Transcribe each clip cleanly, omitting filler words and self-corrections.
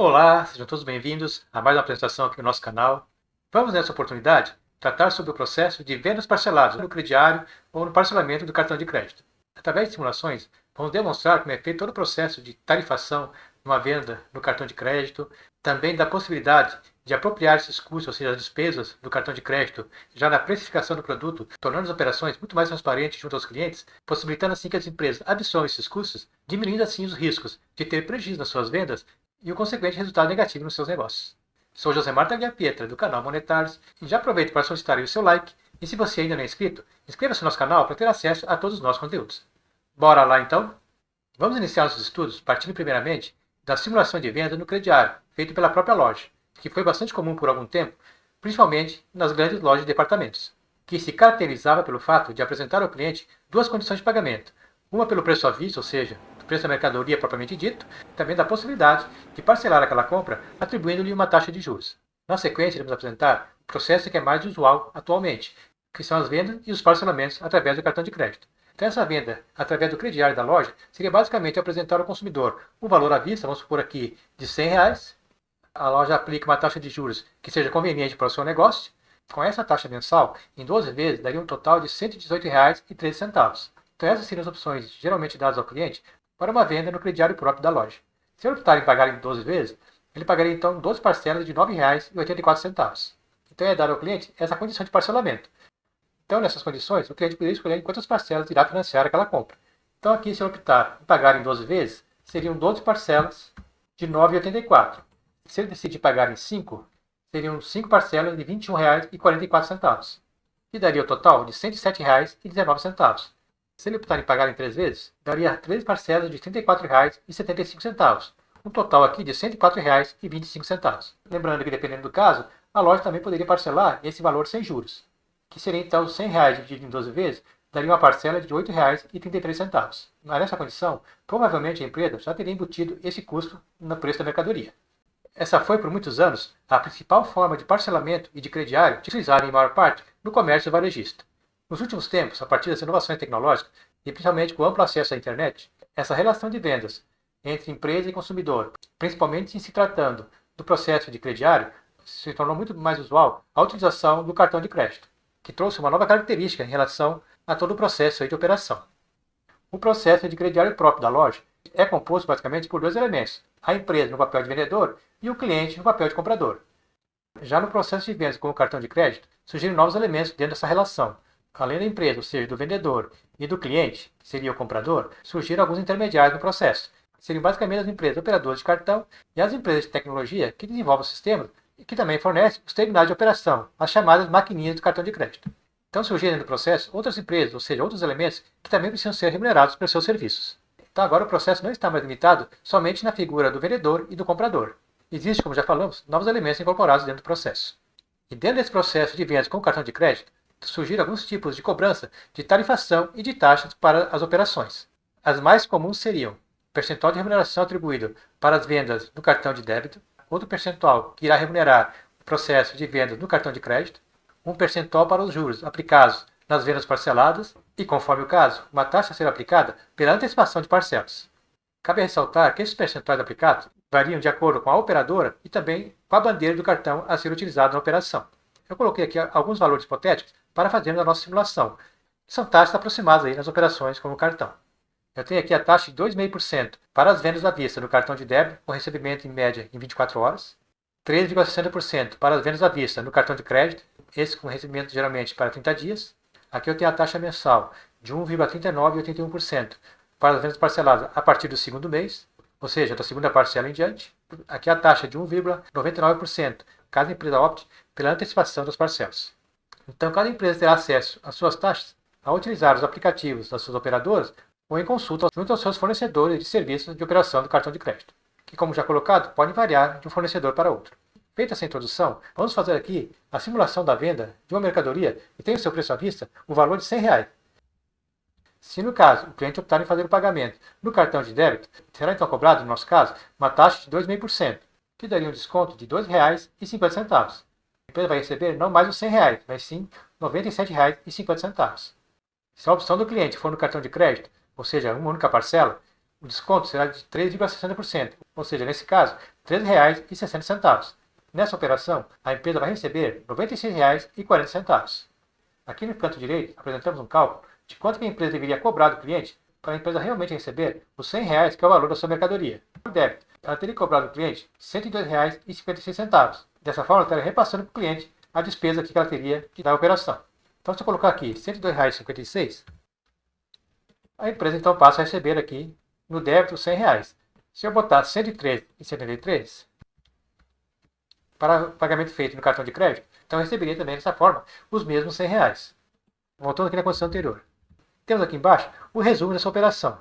Olá, sejam todos bem-vindos a mais uma apresentação aqui no nosso canal. Vamos, nessa oportunidade, tratar sobre o processo de vendas parceladas no crediário ou no parcelamento do cartão de crédito. Através de simulações, vamos demonstrar como é feito todo o processo de tarifação numa venda no cartão de crédito, também da possibilidade de apropriar esses custos, ou seja, as despesas do cartão de crédito, já na precificação do produto, tornando as operações muito mais transparentes junto aos clientes, possibilitando assim que as empresas absorvam esses custos, diminuindo assim os riscos de ter prejuízo nas suas vendas e o consequente resultado negativo nos seus negócios. Sou Josemar Tagliapietra, Pietra, do canal Monetários, e já aproveito para solicitar o seu like, e se você ainda não é inscrito, inscreva-se no nosso canal para ter acesso a todos os nossos conteúdos. Bora lá então? Vamos iniciar nossos estudos partindo primeiramente da simulação de venda no crediário, feito pela própria loja, que foi bastante comum por algum tempo, principalmente nas grandes lojas de departamentos, que se caracterizava pelo fato de apresentar ao cliente duas condições de pagamento, uma pelo preço à vista, ou seja, preço da mercadoria propriamente dito, e também da possibilidade de parcelar aquela compra atribuindo-lhe uma taxa de juros. Na sequência, iremos apresentar o processo que é mais usual atualmente, que são as vendas e os parcelamentos através do cartão de crédito. Então, essa venda através do crediário da loja seria basicamente apresentar ao consumidor um valor à vista, vamos supor aqui, de R$ 100. A loja aplica uma taxa de juros que seja conveniente para o seu negócio. Com essa taxa mensal, em 12 vezes, daria um total de R$ 118,13. Então, essas seriam as opções geralmente dadas ao cliente para uma venda no crediário próprio da loja. Se ele optar em pagar em 12 vezes, ele pagaria então 12 parcelas de R$ 9,84. Então é dado ao cliente essa condição de parcelamento. Então, nessas condições, o cliente poderia escolher em quantas parcelas irá financiar aquela compra. Então, aqui, se ele optar em pagar em 12 vezes, seriam 12 parcelas de R$ 9,84. Se ele decidir pagar em 5, seriam 5 parcelas de R$ 21,44. E daria o total de R$ 107,19. Se ele optar em pagar em 3 vezes, daria 3 parcelas de R$ 34,75. Um total aqui de R$ 104,25. Lembrando que, dependendo do caso, a loja também poderia parcelar esse valor sem juros, que seria então R$ 100 dividido em 12 vezes, daria uma parcela de R$ 8,33. Nessa condição, provavelmente a empresa já teria embutido esse custo no preço da mercadoria. Essa foi, por muitos anos, a principal forma de parcelamento e de crediário utilizada em maior parte no comércio varejista. Nos últimos tempos, a partir das inovações tecnológicas, e principalmente com o amplo acesso à internet, essa relação de vendas entre empresa e consumidor, principalmente em se tratando do processo de crediário, se tornou muito mais usual a utilização do cartão de crédito, que trouxe uma nova característica em relação a todo o processo de operação. O processo de crediário próprio da loja é composto basicamente por dois elementos, a empresa no papel de vendedor e o cliente no papel de comprador. Já no processo de vendas com o cartão de crédito, surgiram novos elementos dentro dessa relação. Além da empresa, ou seja, do vendedor e do cliente, que seria o comprador, surgiram alguns intermediários no processo. Seriam basicamente as empresas operadoras de cartão e as empresas de tecnologia que desenvolvem o sistema e que também fornecem os terminais de operação, as chamadas maquininhas do cartão de crédito. Então surgiram no processo outras empresas, ou seja, outros elementos que também precisam ser remunerados pelos seus serviços. Então agora o processo não está mais limitado somente na figura do vendedor e do comprador. Existem, como já falamos, novos elementos incorporados dentro do processo. E dentro desse processo de vendas com o cartão de crédito, surgiram alguns tipos de cobrança de tarifação e de taxas para as operações. As mais comuns seriam percentual de remuneração atribuído para as vendas no cartão de débito, outro percentual que irá remunerar o processo de vendas no cartão de crédito, um percentual para os juros aplicados nas vendas parceladas e, conforme o caso, uma taxa a ser aplicada pela antecipação de parcelas. Cabe ressaltar que esses percentuais aplicados variam de acordo com a operadora e também com a bandeira do cartão a ser utilizado na operação. Eu coloquei aqui alguns valores hipotéticos para fazermos a nossa simulação, que são taxas aproximadas aí nas operações com o cartão. Eu tenho aqui a taxa de 2,5% para as vendas à vista no cartão de débito, com recebimento em média em 24 horas, 3,60% para as vendas à vista no cartão de crédito, esse com recebimento geralmente para 30 dias. Aqui eu tenho a taxa mensal de 1,3981% para as vendas parceladas a partir do segundo mês, ou seja, da segunda parcela em diante. Aqui a taxa de 1,99%, caso a empresa opte pela antecipação das parcelas. Então, cada empresa terá acesso às suas taxas ao utilizar os aplicativos das suas operadoras ou em consulta junto aos seus fornecedores de serviços de operação do cartão de crédito, que, como já colocado, podem variar de um fornecedor para outro. Feita essa introdução, vamos fazer aqui a simulação da venda de uma mercadoria que tem o seu preço à vista o valor de R$ 100. Se no caso o cliente optar em fazer o pagamento no cartão de débito, será então cobrado, no nosso caso, uma taxa de 2,5%, que daria um desconto de R$ 2,50. A empresa vai receber não mais os R$ 100, mas sim R$ 97,50. Se a opção do cliente for no cartão de crédito, ou seja, uma única parcela, o desconto será de 3,60%, ou seja, nesse caso, R$ 13,60. Nessa operação, a empresa vai receber R$ 96,40. Aqui no canto direito, apresentamos um cálculo de quanto que a empresa deveria cobrar do cliente para a empresa realmente receber os R$ 100, que é o valor da sua mercadoria. Por débito, ela teria cobrado do cliente R$ 102,56. Dessa forma, ela estaria repassando para o cliente a despesa que ela teria que dar a operação. Então, se eu colocar aqui R$ 102,56, a empresa então passa a receber aqui no débito R$ 100. Se eu botar R$ 113,73 para o pagamento feito no cartão de crédito, então eu receberia também dessa forma os mesmos R$ 100. Voltando aqui na condição anterior. Temos aqui embaixo o resumo dessa operação.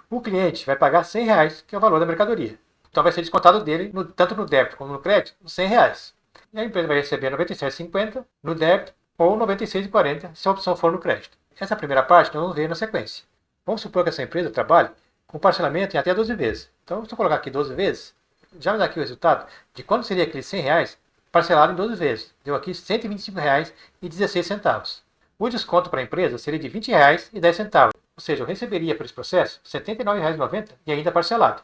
O cliente vai pagar R$ 100, que é o valor da mercadoria. Então vai ser descontado dele, tanto no débito como no crédito, os R$ 100. E a empresa vai receber R$ 97,50 no débito ou R$ 96,40 se a opção for no crédito. Essa primeira parte nós vamos ver na sequência. Vamos supor que essa empresa trabalhe com parcelamento em até 12 vezes. Então, se eu colocar aqui 12 vezes, já me dá aqui o resultado de quanto seria aqueles R$ 100 parcelado em 12 vezes. Deu aqui R$ 125,16. O desconto para a empresa seria de R$ 20,10. Ou seja, eu receberia por esse processo R$ 79,90 e ainda parcelado.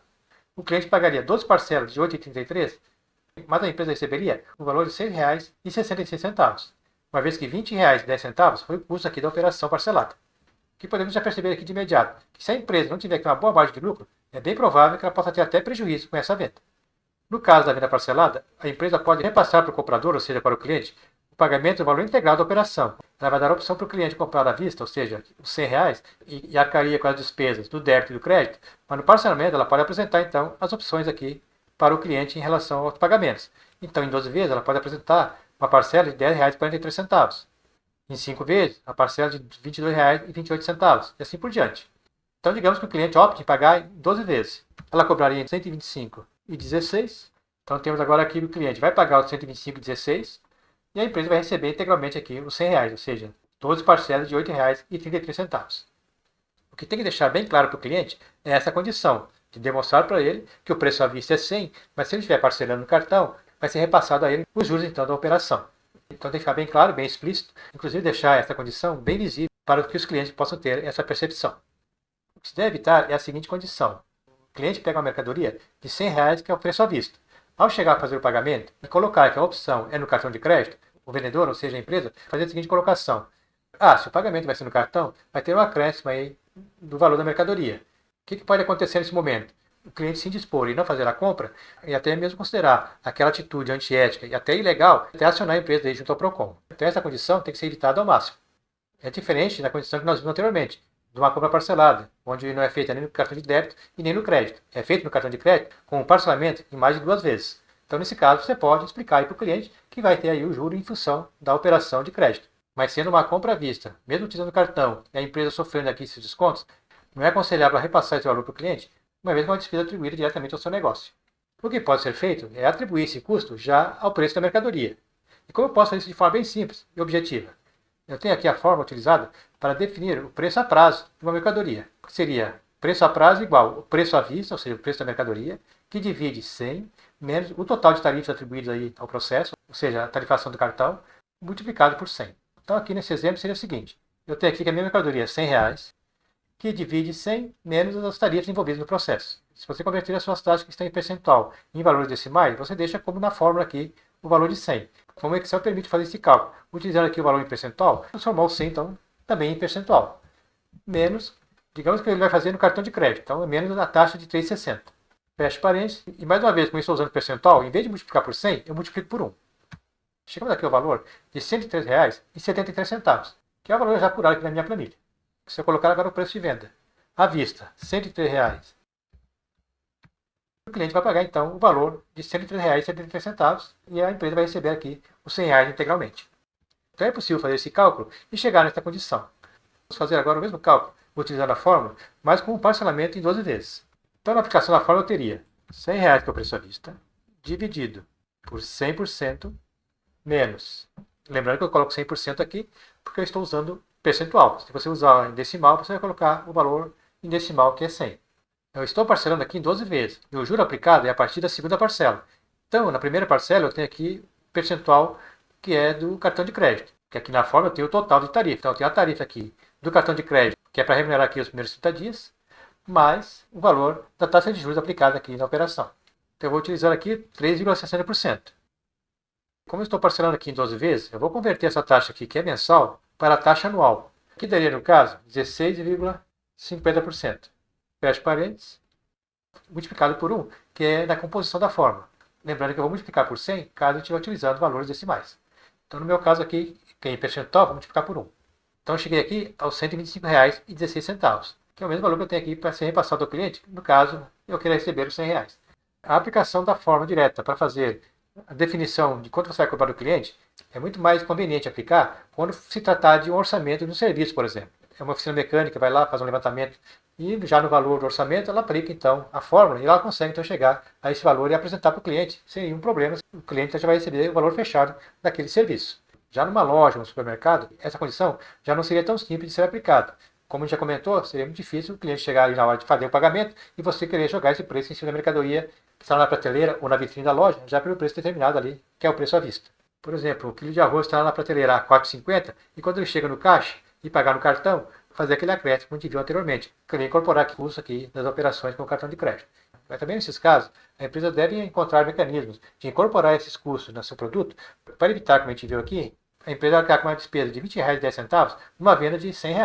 O cliente pagaria 12 parcelas de R$ 8,33, mas a empresa receberia o valor de R$ 6,66. Uma vez que R$ 20,10 foi o custo aqui da operação parcelada. O que podemos já perceber aqui de imediato, que se a empresa não tiver aqui uma boa margem de lucro, é bem provável que ela possa ter até prejuízo com essa venda. No caso da venda parcelada, a empresa pode repassar para o comprador, ou seja, para o cliente, o pagamento do valor integral da operação. Ela vai dar a opção para o cliente comprar à vista, ou seja, os R$ 100, e arcaria com as despesas do débito e do crédito, mas no parcelamento ela pode apresentar então as opções aqui para o cliente em relação aos pagamentos. Então, em 12 vezes, ela pode apresentar uma parcela de R$ 10,43. Em 5 vezes, a parcela de R$ 22,28 e assim por diante. Então, digamos que o cliente opte em pagar em 12 vezes. Ela cobraria R$ 125,16. Então, temos agora aqui que o cliente vai pagar os R$ 125,16 e a empresa vai receber integralmente aqui os R$ 100, ou seja, 12 parcelas de R$ 8,33. O que tem que deixar bem claro para o cliente é essa condição, de demonstrar para ele que o preço à vista é 100, mas se ele estiver parcelando no cartão, vai ser repassado a ele os juros então da operação. Então tem que ficar bem claro, bem explícito, inclusive deixar essa condição bem visível para que os clientes possam ter essa percepção. O que se deve evitar é a seguinte condição. O cliente pega uma mercadoria de R$ 100, que é o preço à vista. Ao chegar a fazer o pagamento e colocar que a opção é no cartão de crédito, o vendedor, ou seja, a empresa, fazer a seguinte colocação. Se o pagamento vai ser no cartão, vai ter um acréscimo aí do valor da mercadoria. O que pode acontecer nesse momento? O cliente se indispor e não fazer a compra, e até mesmo considerar aquela atitude antiética e até ilegal, até acionar a empresa aí junto ao PROCON. Então essa condição tem que ser evitada ao máximo. É diferente da condição que nós vimos anteriormente, de uma compra parcelada, onde não é feita nem no cartão de débito e nem no crédito. É feito no cartão de crédito com um parcelamento em mais de 2 vezes. Então nesse caso você pode explicar aí para o cliente que vai ter aí o juro em função da operação de crédito. Mas sendo uma compra à vista, mesmo utilizando o cartão e a empresa sofrendo aqui esses descontos, não é aconselhável repassar esse valor para o cliente, uma vez que é uma despesa atribuída diretamente ao seu negócio. O que pode ser feito é atribuir esse custo já ao preço da mercadoria. E como eu posso fazer isso de forma bem simples e objetiva? Eu tenho aqui a forma utilizada para definir o preço a prazo de uma mercadoria, que seria preço a prazo igual o preço à vista, ou seja, o preço da mercadoria, que divide 100 menos o total de tarifas atribuídas aí ao processo, ou seja, a tarifação do cartão, multiplicado por 100. Então aqui nesse exemplo seria o seguinte, eu tenho aqui que a minha mercadoria é R$ 100, que divide 100 menos as tarifas envolvidas no processo. Se você converter as suas taxas que estão em percentual em valores decimais, você deixa como na fórmula aqui o valor de 100. Como o Excel permite fazer esse cálculo, utilizando aqui o valor em percentual, transformar o 100 então também em percentual. Menos, digamos que ele vai fazer no cartão de crédito, então é menos a taxa de 3,60. Fecho parênteses, e mais uma vez, como eu estou usando percentual, em vez de multiplicar por 100, eu multiplico por 1. Chegamos aqui ao valor de R$ 103,73, que é o valor já apurado aqui na minha planilha. Se eu colocar agora o preço de venda, à vista, R$ 103,00, o cliente vai pagar então o valor de R$ 103,73 e a empresa vai receber aqui os R$ 100 integralmente. Então é possível fazer esse cálculo e chegar nesta condição. Vamos fazer agora o mesmo cálculo, utilizando a fórmula, mas com um parcelamento em 12 vezes. Então na aplicação da fórmula eu teria R$ 100, que é o preço à vista, dividido por 100% menos. Lembrando que eu coloco 100% aqui porque eu estou usando percentual. Se você usar em decimal, você vai colocar o valor em decimal, que é 100. Eu estou parcelando aqui em 12 vezes. E o juro aplicado é a partir da segunda parcela. Então, na primeira parcela, eu tenho aqui o percentual que é do cartão de crédito. Que aqui na forma eu tenho o total de tarifa. Então, eu tenho a tarifa aqui do cartão de crédito, que é para remunerar aqui os primeiros 30 dias, mais o valor da taxa de juros aplicada aqui na operação. eu vou utilizar aqui 3,60%. Como eu estou parcelando aqui em 12 vezes, eu vou converter essa taxa aqui, que é mensal, para a taxa anual, que daria, no caso, 16,50%. Fecho parênteses, multiplicado por 1, que é da composição da fórmula. Lembrando que eu vou multiplicar por 100 caso eu estiver utilizando valores decimais. Então, no meu caso aqui, que é em percentual, vou multiplicar por 1. Então, eu cheguei aqui aos R$ 125,16, que é o mesmo valor que eu tenho aqui para ser repassado ao cliente, no caso, eu queira receber os R$ 100. A aplicação da forma direta para fazer a definição de quanto você vai cobrar do cliente é muito mais conveniente aplicar quando se tratar de um orçamento de um serviço, por exemplo. É uma oficina mecânica, vai lá, faz um levantamento e já no valor do orçamento ela aplica então a fórmula e ela consegue então chegar a esse valor e apresentar para o cliente sem nenhum problema. O cliente já vai receber o valor fechado daquele serviço. Já numa loja, no supermercado, essa condição já não seria tão simples de ser aplicada. Como a gente já comentou, seria muito difícil o cliente chegar ali na hora de fazer o pagamento e você querer jogar esse preço em cima da mercadoria que está na prateleira ou na vitrine da loja, já pelo preço determinado ali, que é o preço à vista. Por exemplo, o quilo de arroz está na prateleira a R$ 4,50 e quando ele chega no caixa e pagar no cartão, fazer aquele acréscimo que a gente viu anteriormente, querer incorporar o custo aqui das operações com o cartão de crédito. Mas também nesses casos, a empresa deve encontrar mecanismos de incorporar esses custos no seu produto para evitar, como a gente viu aqui, a empresa arcar com uma despesa de R$ 20,10 numa venda de R$ 100,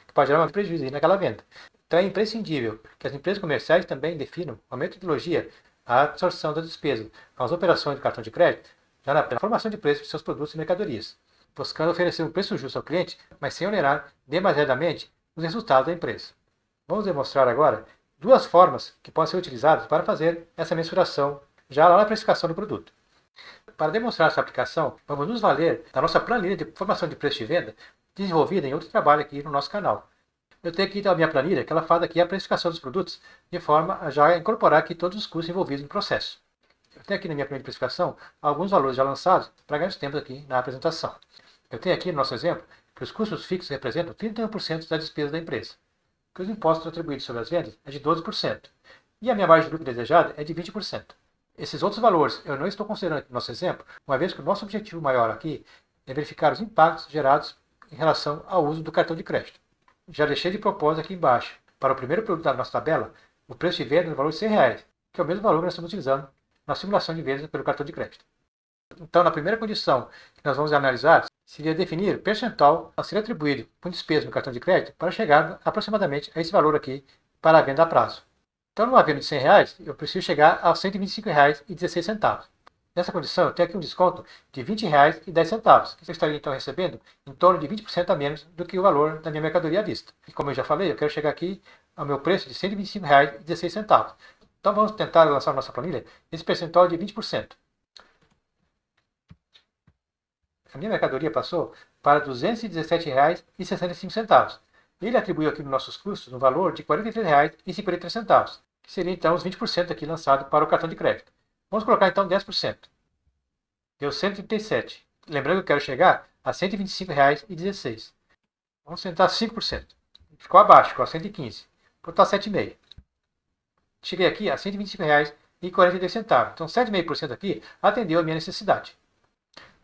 que pode gerar um prejuízo aí naquela venda. Então é imprescindível que as empresas comerciais também definam uma metodologia a absorção da despesa com as operações de cartão de crédito, já na formação de preços de seus produtos e mercadorias, buscando oferecer um preço justo ao cliente, mas sem onerar demasiadamente os resultados da empresa. Vamos demonstrar agora duas formas que podem ser utilizadas para fazer essa mensuração já lá na precificação do produto. Para demonstrar essa aplicação, vamos nos valer da nossa planilha de formação de preço de venda desenvolvida em outro trabalho aqui no nosso canal. Eu tenho aqui então a minha planilha, que ela faz aqui a precificação dos produtos, de forma a já incorporar aqui todos os custos envolvidos no processo. Eu tenho aqui na minha planilha de precificação alguns valores já lançados para ganhar tempo aqui na apresentação. Eu tenho aqui no nosso exemplo que os custos fixos representam 31% da despesa da empresa, que os impostos atribuídos sobre as vendas é de 12%, e a minha margem de lucro desejada é de 20%. Esses outros valores eu não estou considerando aqui no nosso exemplo, uma vez que o nosso objetivo maior aqui é verificar os impactos gerados em relação ao uso do cartão de crédito. Já deixei de propósito aqui embaixo, para o primeiro produto da nossa tabela, o preço de venda no valor de R$ 100, que é o mesmo valor que nós estamos utilizando na simulação de vendas pelo cartão de crédito. Então, na primeira condição que nós vamos analisar, seria definir o percentual a ser atribuído por despesa no cartão de crédito para chegar aproximadamente a esse valor aqui para a venda a prazo. Então, numa venda de R$ 100, eu preciso chegar aos R$ 125,16. Nessa condição, eu tenho aqui um desconto de R$ 20,10, que eu estaria então recebendo em torno de 20% a menos do que o valor da minha mercadoria à vista. E como eu já falei, eu quero chegar aqui ao meu preço de R$ 125,16. Então vamos tentar lançar nossa planilha esse percentual de 20%. A minha mercadoria passou para R$ 217,65. Ele atribuiu aqui nos nossos custos um valor de R$ 43,53, que seria então os 20% aqui lançado para o cartão de crédito. Vamos colocar então 10%. Deu 137. Lembrando que eu quero chegar a R$ 125,16. Vamos tentar 5%. Ficou abaixo, ficou a 115. Vou botar 7,5. Cheguei aqui a R$ 125,42. Então 7,5% aqui atendeu a minha necessidade.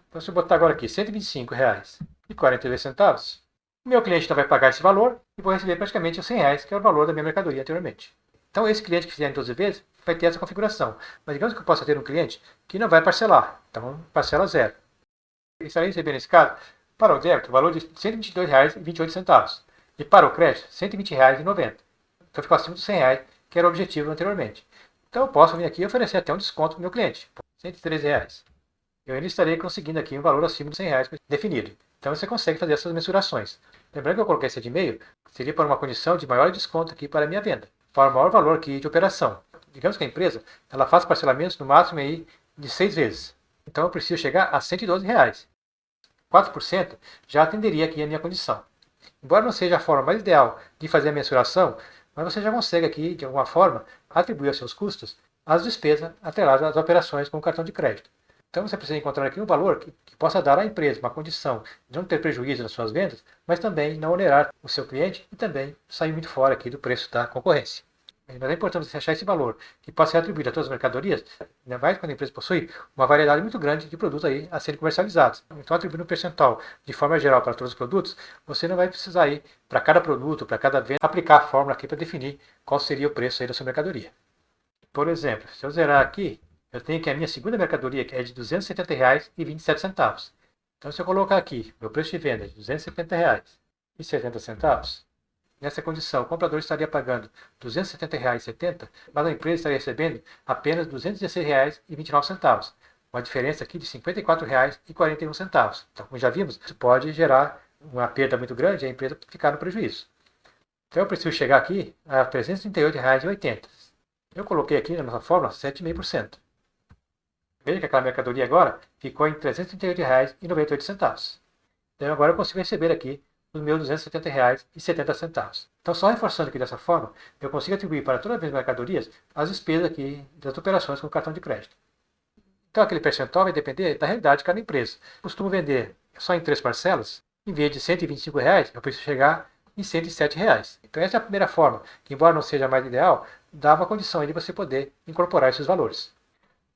Então se eu botar agora aqui R$ 125,42, o meu cliente então vai pagar esse valor e vou receber praticamente os R$ 100, que é o valor da minha mercadoria anteriormente. Então esse cliente que fizer em 12 vezes vai ter essa configuração. Mas digamos que eu possa ter um cliente que não vai parcelar. Então parcela zero. Eu estarei recebendo nesse caso, para o débito, o valor de R$ 122,28. E para o crédito, R$ 120,90. Então ficou acima dos R$ 100, que era o objetivo anteriormente. Então eu posso vir aqui e oferecer até um desconto para o meu cliente. R$ 113. Eu ainda estarei conseguindo aqui um valor acima dos R$ 100 definido. Então você consegue fazer essas mensurações. Lembrando que eu coloquei esse de e-mail, seria para uma condição de maior desconto aqui para a minha venda. Para o maior valor aqui de operação. Digamos que a empresa ela faz parcelamentos no máximo aí de 6 vezes. Então eu preciso chegar a R$ 112. 4% já atenderia aqui a minha condição. Embora não seja a forma mais ideal de fazer a mensuração, mas você já consegue aqui, de alguma forma, atribuir aos seus custos as despesas atreladas às operações com o cartão de crédito. Então você precisa encontrar aqui um valor que possa dar à empresa uma condição de não ter prejuízo nas suas vendas, mas também não onerar o seu cliente e também sair muito fora aqui do preço da concorrência. Mas é importante você achar esse valor que possa ser atribuído a todas as mercadorias, ainda mais quando a empresa possui uma variedade muito grande de produtos aí a serem comercializados. Então, atribuindo um percentual de forma geral para todos os produtos, você não vai precisar ir para cada produto, para cada venda, aplicar a fórmula aqui para definir qual seria o preço aí da sua mercadoria. Por exemplo, se eu zerar aqui eu tenho aqui a minha segunda mercadoria, que é de R$ 270,27. Então, se eu colocar aqui, meu preço de venda é de R$ 270,70, nessa condição, o comprador estaria pagando R$ 270,70, mas a empresa estaria recebendo apenas R$ 216,29. Uma diferença aqui de R$ 54,41. Então, como já vimos, isso pode gerar uma perda muito grande e a empresa ficar no prejuízo. Então, eu preciso chegar aqui a R$ 338,80. Eu coloquei aqui na nossa fórmula 7,5%. Veja que aquela mercadoria agora ficou em R$ 338,98. Então, agora eu consigo receber aqui os meus R$ 270,70. Então, só reforçando aqui dessa forma, eu consigo atribuir para todas as minhas mercadorias as despesas aqui das operações com cartão de crédito. Então, aquele percentual vai depender da realidade de cada empresa. Costumo vender só em 3 parcelas, em vez de R$ 125, eu preciso chegar em R$ 107. Então, essa é a primeira forma, que embora não seja a mais ideal, dá uma condição de você poder incorporar esses valores.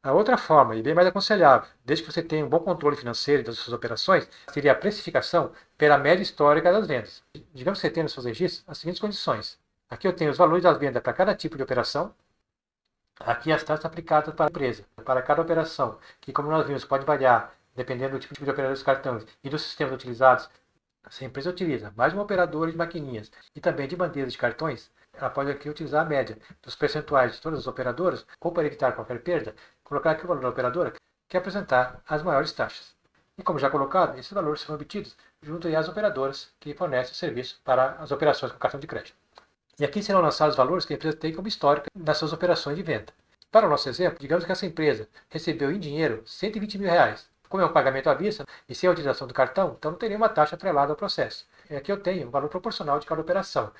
A outra forma, e bem mais aconselhável, desde que você tenha um bom controle financeiro das suas operações, seria a precificação pela média histórica das vendas. Digamos que você tenha nos seus registros as seguintes condições. Aqui eu tenho os valores das vendas para cada tipo de operação. Aqui as taxas aplicadas para a empresa, para cada operação, que como nós vimos pode variar dependendo do tipo de operador dos cartões e dos sistemas utilizados. Se a empresa utiliza mais de um operador de maquininhas e também de bandeiras de cartões, ela pode aqui utilizar a média dos percentuais de todas as operadoras, ou para evitar qualquer perda, colocar aqui o valor da operadora que apresentar as maiores taxas. E como já colocado, esses valores serão obtidos junto às operadoras que fornecem o serviço para as operações com cartão de crédito. E aqui serão lançados os valores que a empresa tem como histórico nas suas operações de venda. Para o nosso exemplo, digamos que essa empresa recebeu em dinheiro R$ 120 mil. Como é um pagamento à vista e sem a utilização do cartão, então não teria uma taxa atrelada ao processo. E aqui eu tenho o valor proporcional de cada operação,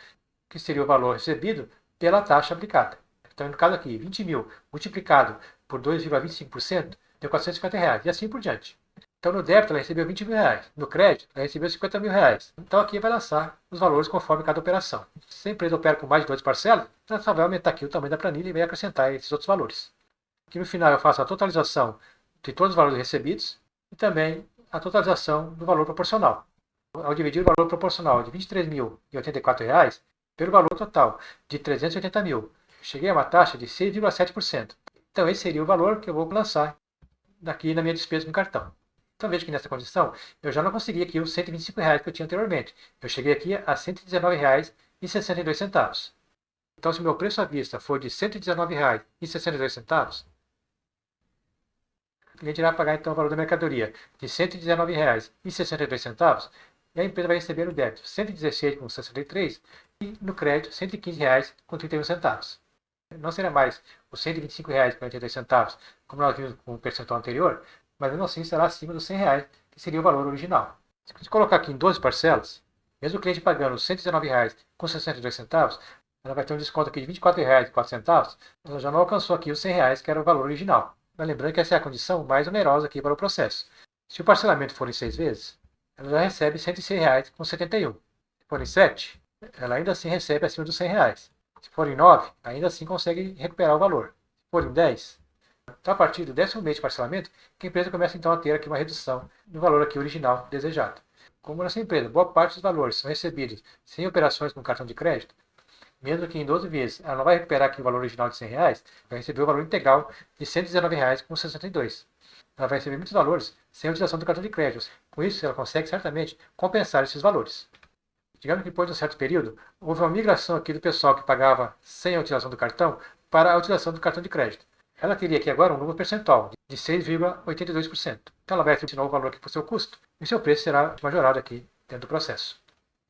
que seria o valor recebido pela taxa aplicada. Então, no caso aqui, 20 mil multiplicado por 2,25% deu R$ 450, e assim por diante. Então, no débito, ela recebeu R$ 20 mil. No crédito, ela recebeu R$ 50 mil. Então, aqui vai lançar os valores conforme cada operação. Se a empresa opera com mais de 2 parcelas, ela só vai aumentar aqui o tamanho da planilha e vai acrescentar esses outros valores. Aqui no final, eu faço a totalização de todos os valores recebidos e também a totalização do valor proporcional. Ao dividir o valor proporcional de R$ 23.084 pelo valor total de R$ 380 mil, cheguei a uma taxa de 6,7%. Então, esse seria o valor que eu vou lançar aqui na minha despesa com cartão. Então, veja que nessa condição, eu já não consegui aqui os R$ 125 que eu tinha anteriormente. Eu cheguei aqui a R$ 119,62. Então, se o meu preço à vista for de R$ 119,62, o cliente irá pagar então o valor da mercadoria de R$ 119,62 e a empresa vai receber no débito R$ 116,63 e no crédito R$ 115,31. Não será mais os R$ 125,42, como nós vimos com o percentual anterior, mas mesmo assim será acima dos R$ 100, que seria o valor original. Se colocar aqui em 12 parcelas, mesmo o cliente pagando R$ 119,62, ela vai ter um desconto aqui de R$ 24,04, ela já não alcançou aqui os R$ 100, que era o valor original. Mas lembrando que essa é a condição mais onerosa aqui para o processo. Se o parcelamento for em 6 vezes, ela já recebe R$ 106,71. Se for em 7, ela ainda assim recebe acima dos R$ 100. Se for em 9, ainda assim consegue recuperar o valor. Se for em 10, então a partir do 10º mês de parcelamento, que a empresa começa então a ter aqui uma redução no valor aqui original desejado. Como nessa empresa, boa parte dos valores são recebidos sem operações com cartão de crédito, mesmo que em 12 vezes ela não vai recuperar aqui o valor original de R$ 100, vai receber o valor integral de R$ 119,62. Ela vai receber muitos valores sem a utilização do cartão de crédito. Com isso, ela consegue certamente compensar esses valores. Digamos que depois de um certo período, houve uma migração aqui do pessoal que pagava sem a utilização do cartão para a utilização do cartão de crédito. Ela teria aqui agora um número percentual de 6,82%. Então ela vai atribuir o valor aqui para o seu custo e seu preço será majorado aqui dentro do processo.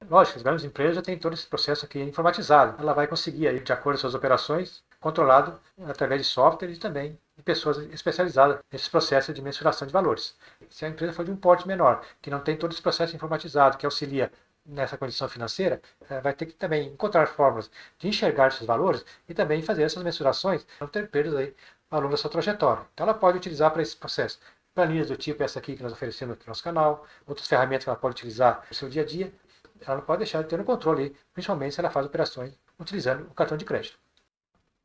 Lógico, as grandes empresas já têm todo esse processo aqui informatizado. Ela vai conseguir, aí, de acordo com suas operações, controlado através de software e também de pessoas especializadas nesses processos de mensuração de valores. Se a empresa for de um porte menor, que não tem todo esse processo informatizado, que auxilia nessa condição financeira, vai ter que também encontrar fórmulas de enxergar esses valores e também fazer essas mensurações, não ter perdas aí ao longo da sua trajetória. Então ela pode utilizar para esse processo planilhas do tipo essa aqui que nós oferecemos aqui no nosso canal, outras ferramentas que ela pode utilizar no seu dia a dia. Ela não pode deixar de ter um controle, principalmente se ela faz operações utilizando o cartão de crédito.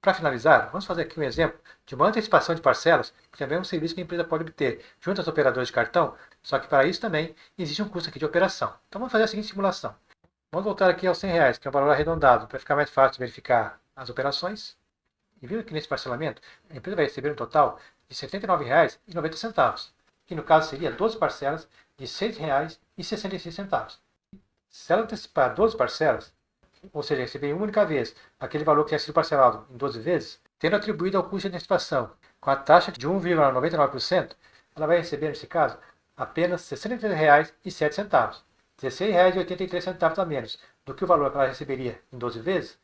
Para finalizar, vamos fazer aqui um exemplo de uma antecipação de parcelas, que também é um serviço que a empresa pode obter junto aos operadores de cartão, só que para isso também existe um custo aqui de operação. Então vamos fazer a seguinte simulação. Vamos voltar aqui aos R$ 100, que é um valor arredondado, para ficar mais fácil de verificar as operações. E viu que nesse parcelamento, a empresa vai receber um total de R$ 79,90, que no caso seria 12 parcelas de R$ 6,66. Se ela antecipar 12 parcelas, ou seja, receber em uma única vez aquele valor que tinha sido parcelado em 12 vezes, tendo atribuído ao custo de antecipação com a taxa de 1,99%, ela vai receber, nesse caso, apenas R$ 63,07, R$ 16,83 a menos do que o valor que ela receberia em 12 vezes,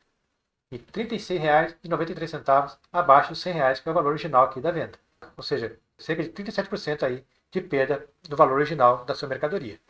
e R$ 36,93 abaixo dos R$ 100, que é o valor original aqui da venda. Ou seja, cerca de 37% aí de perda do valor original da sua mercadoria.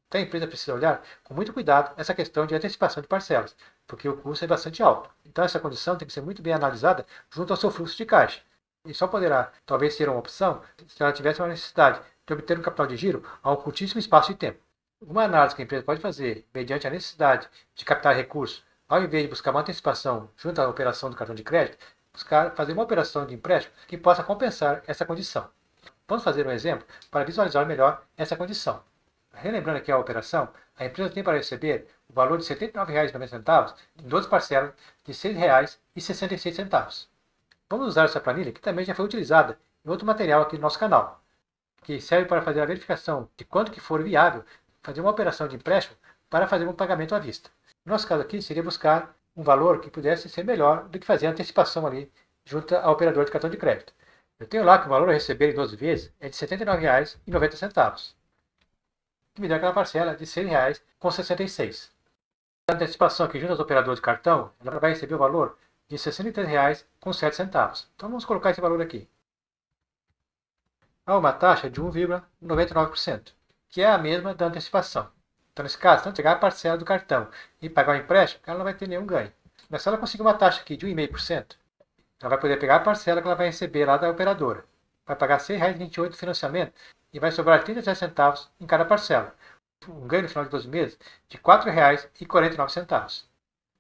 Então a empresa precisa olhar com muito cuidado essa questão de antecipação de parcelas, porque o custo é bastante alto. Então essa condição tem que ser muito bem analisada junto ao seu fluxo de caixa. E só poderá, talvez, ser uma opção se ela tivesse uma necessidade de obter um capital de giro a um curtíssimo espaço de tempo. Uma análise que a empresa pode fazer mediante a necessidade de captar recursos, ao invés de buscar uma antecipação junto à operação do cartão de crédito, buscar fazer uma operação de empréstimo que possa compensar essa condição. Vamos fazer um exemplo para visualizar melhor essa condição. Relembrando aqui a operação, a empresa tem para receber o valor de R$ 79,90 em 12 parcelas de R$ 6,66. Vamos usar essa planilha, que também já foi utilizada em outro material aqui do nosso canal, que serve para fazer a verificação de quanto que for viável fazer uma operação de empréstimo para fazer um pagamento à vista. No nosso caso aqui, seria buscar um valor que pudesse ser melhor do que fazer a antecipação ali junto ao operador de cartão de crédito. Eu tenho lá que o valor a receber em 12 vezes é de R$ 79,90, que me dá aquela parcela de R$ 6,66. A antecipação aqui junto aos operadores de cartão, ela vai receber o valor de R$ 63,07. Então vamos colocar esse valor aqui. Há uma taxa de 1,99%, que é a mesma da antecipação. Então, nesse caso, se ela pegar a parcela do cartão e pagar o empréstimo, ela não vai ter nenhum ganho. Mas se ela conseguir uma taxa aqui de 1,5%, ela vai poder pegar a parcela que ela vai receber lá da operadora. Vai pagar R$ 6,28 de financiamento e vai sobrar 37 centavos em cada parcela. Um ganho no final de 12 meses de R$ 4,49.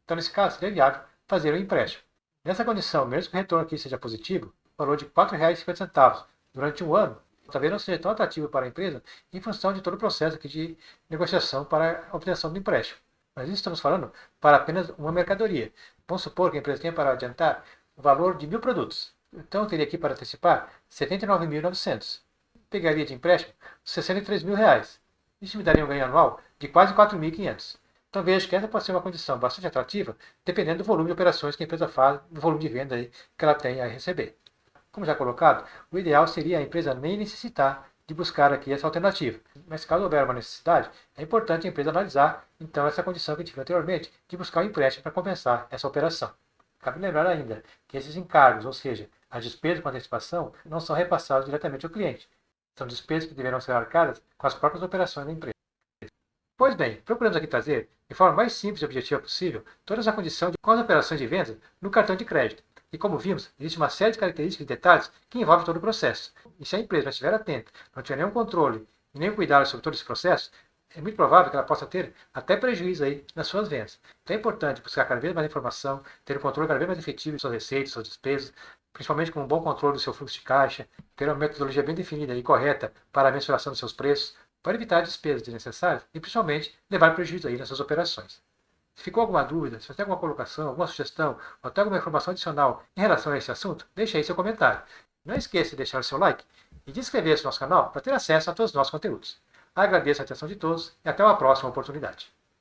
Então, nesse caso, seria viável fazer o empréstimo. Nessa condição, mesmo que o retorno aqui seja positivo, o valor de R$ 4,50 durante um ano, talvez não seja tão atrativo para a empresa em função de todo o processo aqui de negociação para a obtenção do empréstimo. Mas isso estamos falando para apenas uma mercadoria. Vamos supor que a empresa tenha para adiantar o valor de 1.000 produtos. Então, eu teria aqui para antecipar R$ 79.900. Pegaria de empréstimo R$ 63.000. Isso me daria um ganho anual de quase 4.500. Então vejo que essa pode ser uma condição bastante atrativa, dependendo do volume de operações que a empresa faz, do volume de venda aí que ela tem a receber. Como já colocado, o ideal seria a empresa nem necessitar de buscar aqui essa alternativa. Mas caso houver uma necessidade, é importante a empresa analisar então essa condição que eu tive anteriormente de buscar um empréstimo para compensar essa operação. Cabe lembrar ainda que esses encargos, ou seja, as despesas com antecipação, não são repassadas diretamente ao cliente. São despesas que deverão ser arcadas com as próprias operações da empresa. Pois bem, procuramos aqui trazer, de forma mais simples e objetiva possível, todas a condição de quais operações de vendas no cartão de crédito. E como vimos, existe uma série de características e detalhes que envolvem todo o processo. E se a empresa não estiver atenta, não tiver nenhum controle e nenhum cuidado sobre todo esse processo, é muito provável que ela possa ter até prejuízo aí nas suas vendas. Então é importante buscar cada vez mais informação, ter um controle cada vez mais efetivo de suas receitas, suas despesas, principalmente com um bom controle do seu fluxo de caixa, ter uma metodologia bem definida e correta para a mensuração dos seus preços, para evitar despesas desnecessárias e principalmente levar prejuízo aí nas suas operações. Se ficou alguma dúvida, se você tem alguma colocação, alguma sugestão ou até alguma informação adicional em relação a esse assunto, deixe aí seu comentário. Não esqueça de deixar o seu like e de inscrever-se no nosso canal para ter acesso a todos os nossos conteúdos. Agradeço a atenção de todos e até uma próxima oportunidade.